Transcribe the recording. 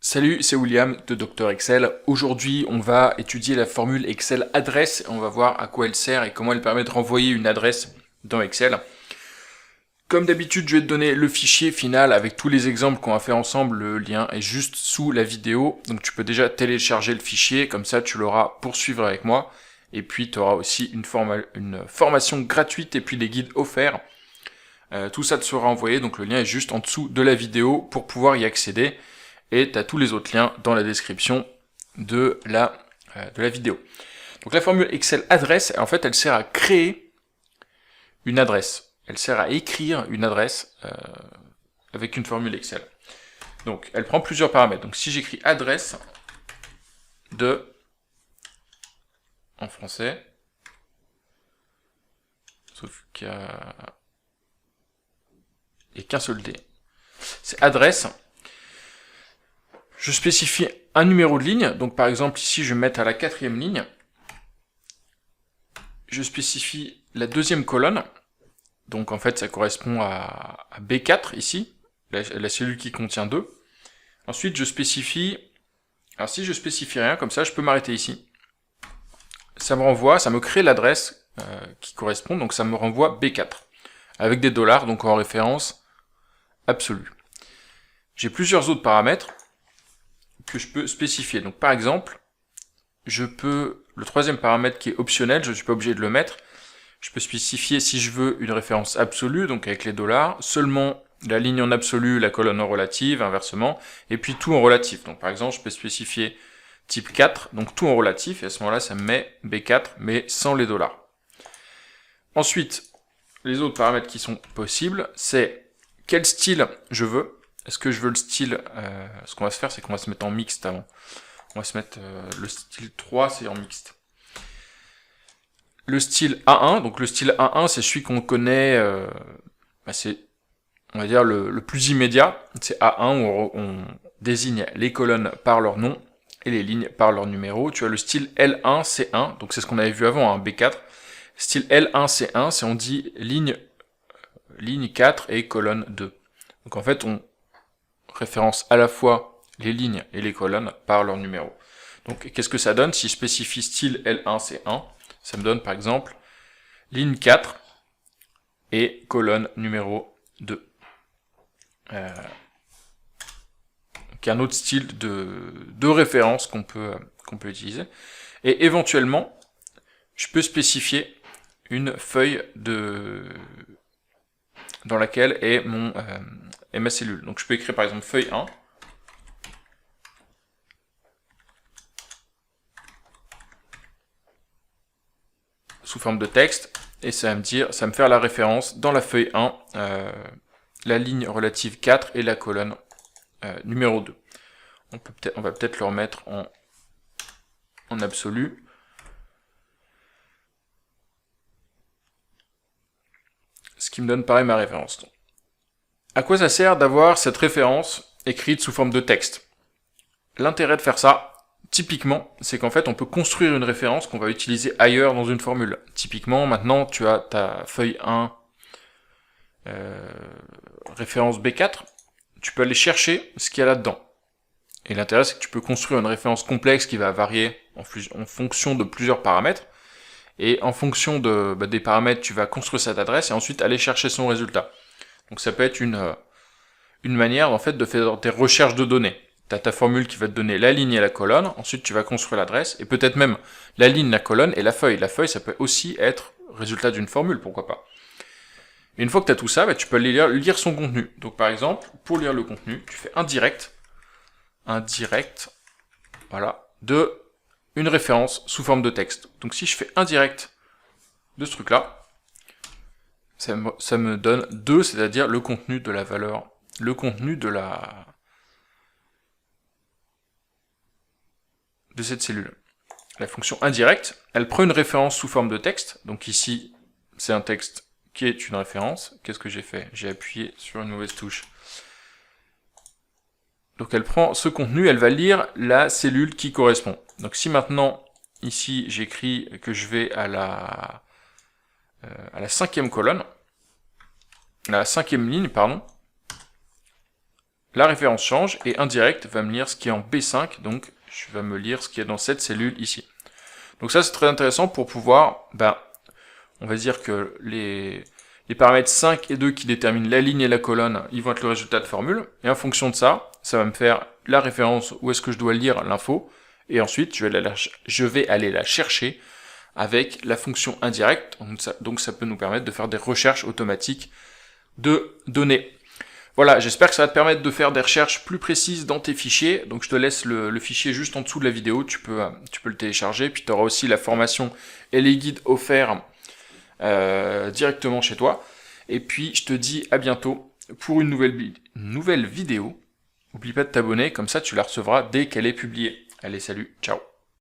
Salut, c'est William de Dr Excel. Aujourd'hui, on va étudier la formule Excel adresse et on va voir à quoi elle sert et comment elle permet de renvoyer une adresse dans Excel. Comme d'habitude, je vais te donner le fichier final avec tous les exemples qu'on va faire ensemble. Le lien est juste sous la vidéo, donc tu peux déjà télécharger le fichier, comme ça tu l'auras pour suivre avec moi. Et puis tu auras aussi une formation gratuite et puis des guides offerts. Tout ça te sera envoyé, donc le lien est juste en dessous de la vidéo pour pouvoir y accéder. Et tu as tous les autres liens dans la description de la vidéo. Donc la formule Excel adresse, en fait, elle sert à créer une adresse. Elle sert à écrire une adresse avec une formule Excel. Donc elle prend plusieurs paramètres. Donc si j'écris adresse de, en français, sauf qu'il n'y a qu'un seul D, c'est adresse. Je spécifie un numéro de ligne, donc par exemple ici je vais mettre à la 4e ligne, je spécifie la 2e colonne, donc en fait ça correspond à B4 ici, la cellule qui contient 2. Ensuite je spécifie, alors si je spécifie rien, comme ça je peux m'arrêter ici, ça me renvoie, ça me crée l'adresse qui correspond, donc ça me renvoie B4, avec des dollars, donc en référence absolue. J'ai plusieurs autres paramètres que je peux spécifier. Donc par exemple, je peux, le 3e paramètre qui est optionnel, je ne suis pas obligé de le mettre, je peux spécifier si je veux une référence absolue, donc avec les dollars, seulement la ligne en absolu, la colonne en relative, inversement, et puis tout en relatif. Donc par exemple, je peux spécifier type 4, donc tout en relatif, et à ce moment-là, ça me met B4, mais sans les dollars. Ensuite, les autres paramètres qui sont possibles, c'est quel style je veux. Est-ce que je veux le style, ce qu'on va se faire, c'est qu'on va se mettre en mixte avant. On va se mettre le style 3, c'est en mixte. Le style A1, donc le style A1, c'est celui qu'on connaît, c'est, on va dire, le plus immédiat. C'est A1 où on désigne les colonnes par leur nom et les lignes par leur numéro. Tu as le style L1, C1, donc c'est ce qu'on avait vu avant, hein, B4. Style L1, C1, c'est on dit ligne 4 et colonne 2. Donc en fait, on référence à la fois les lignes et les colonnes par leur numéro. Donc qu'est-ce que ça donne si je spécifie style L1, C1? Ça me donne par exemple ligne 4 et colonne numéro 2. Donc un autre style de référence qu'on peut utiliser. Et éventuellement, je peux spécifier une feuille dans laquelle est ma cellule. Donc je peux écrire par exemple feuille 1. Sous forme de texte, et ça va me faire la référence dans la feuille 1, la ligne relative 4 et la colonne numéro 2. On va peut-être le remettre en absolu. Ce qui me donne pareil ma référence. À quoi ça sert d'avoir cette référence écrite sous forme de texte? L'intérêt de faire ça, typiquement, c'est qu'en fait on peut construire une référence qu'on va utiliser ailleurs dans une formule. Typiquement, maintenant tu as ta feuille 1, référence B4, tu peux aller chercher ce qu'il y a là-dedans. Et l'intérêt c'est que tu peux construire une référence complexe qui va varier en fonction de plusieurs paramètres. Et en fonction des paramètres, tu vas construire cette adresse et ensuite aller chercher son résultat. Donc ça peut être une manière en fait de faire des recherches de données. Tu as ta formule qui va te donner la ligne et la colonne, ensuite tu vas construire l'adresse, et peut-être même la ligne, la colonne et la feuille. La feuille, ça peut aussi être résultat d'une formule, pourquoi pas. Et une fois que tu as tout ça, tu peux aller lire son contenu. Donc par exemple, pour lire le contenu, tu fais un direct, voilà, de une référence sous forme de texte. Donc si je fais un direct de ce truc-là, ça me donne 2, c'est-à-dire le contenu de la valeur, le contenu de cette cellule. La fonction indirect, elle prend une référence sous forme de texte, donc ici, c'est un texte qui est une référence. Qu'est-ce que j'ai fait? J'ai appuyé sur une mauvaise touche. Donc elle prend ce contenu, elle va lire la cellule qui correspond. Donc si maintenant, ici, j'écris que je vais à la 5e colonne, la 5e ligne, pardon, la référence change, et indirect va me lire ce qui est en B5, donc je vais me lire ce qui est dans cette cellule ici. Donc ça c'est très intéressant pour pouvoir, on va dire que les paramètres 5 et 2 qui déterminent la ligne et la colonne, ils vont être le résultat de formule, et en fonction de ça, ça va me faire la référence où est-ce que je dois lire l'info, et ensuite je vais aller la chercher avec la fonction indirecte, donc ça peut nous permettre de faire des recherches automatiques de données. Voilà, j'espère que ça va te permettre de faire des recherches plus précises dans tes fichiers. Donc je te laisse le fichier juste en dessous de la vidéo, tu peux le télécharger, puis tu auras aussi la formation et les guides offerts directement chez toi. Et puis je te dis à bientôt pour une nouvelle vidéo. N'oublie pas de t'abonner, comme ça tu la recevras dès qu'elle est publiée. Allez, salut, ciao.